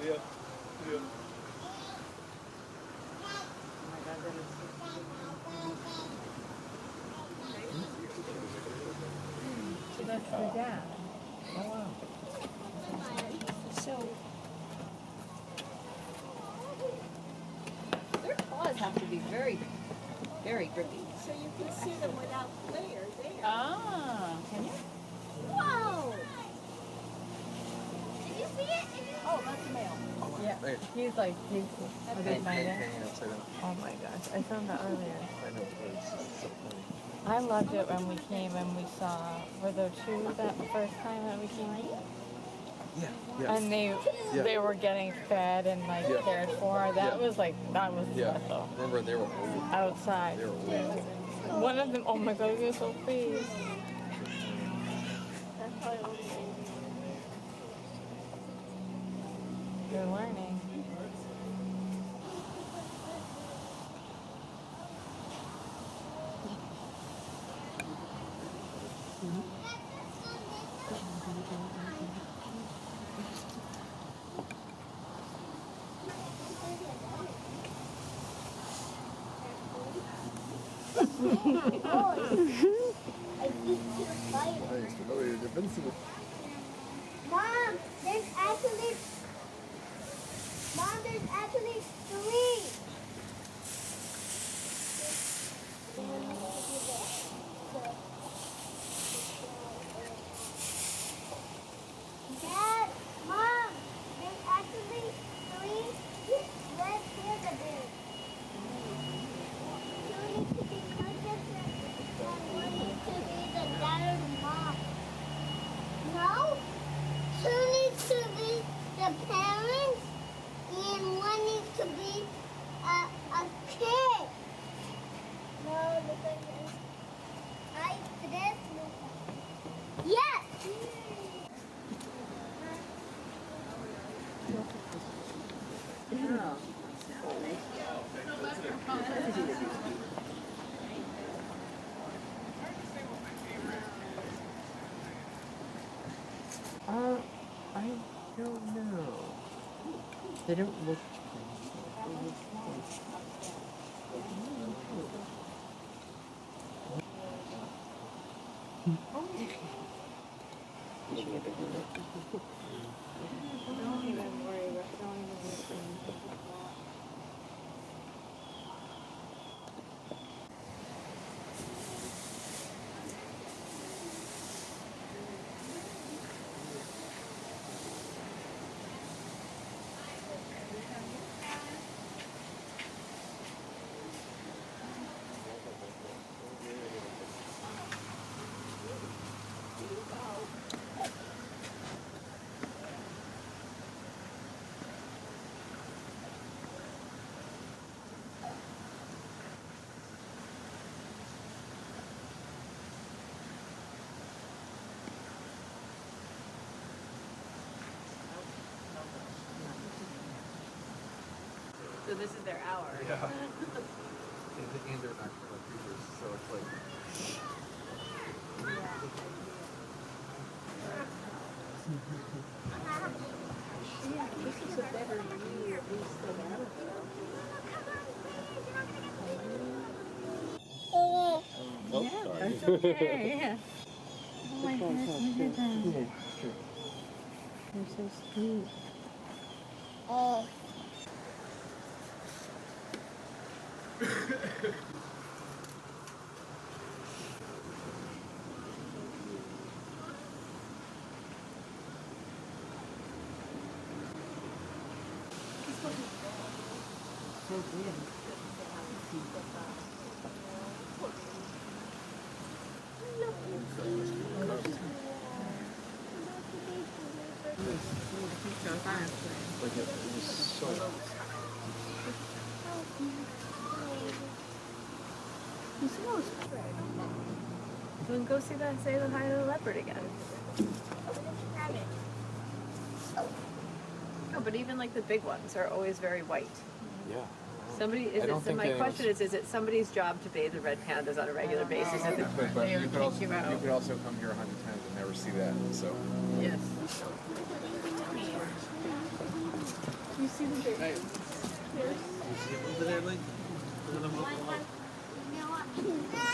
Yeah. Yeah. Oh my God, that is so that's the dad. Oh wow. So their claws have to be very, very grippy. So you can see them without glare there. Ah, can you? Whoa! Did you see it? Oh, that's a male. Yeah. Hey. He's like, he's, are they find it? Hanging upside down. Oh my gosh, I found that earlier. I know, but it's just so funny. I loved it when we came and we saw, were there two that first time that we came? Yeah. Yeah. And they were getting fed and like Yeah. cared for. That Yeah. was like, that was Yeah. special. Remember, they were old. Outside. They were old. One of them, oh my God, you're so pleased. That's probably old lady. You're learning. I think you're fighting. Nice. Oh, you're invincible. Mom, there's actually three. Dad, Mom, there's actually three red panda bears. Two need to be Cutest and one needs to be the dad or the mom. No? Two needs to be the parents and one needs to be a kid. No, the thing is, yes! I don't know. They don't look. Don't even worry, don't even listen. So this is their hour. Yeah. And they're nocturnal creatures, so it's like. This is a better view at least than Oh, Yeah, sorry. that's okay. Oh my gosh, look at them. Yeah, it's true. They're so sweet. So good. Like it was so nice. Then go see that, say the hi to the leopard again. Oh, but even like the big ones are always very white. Yeah. Somebody is I don't it, so think my anyone's- question is it somebody's job to bathe the red pandas on a regular basis? But They you would could also kick you out. you could also come here 100 times and never see that. So Yes. Hey. You see him over there, Lee? Look at him over there. You know what?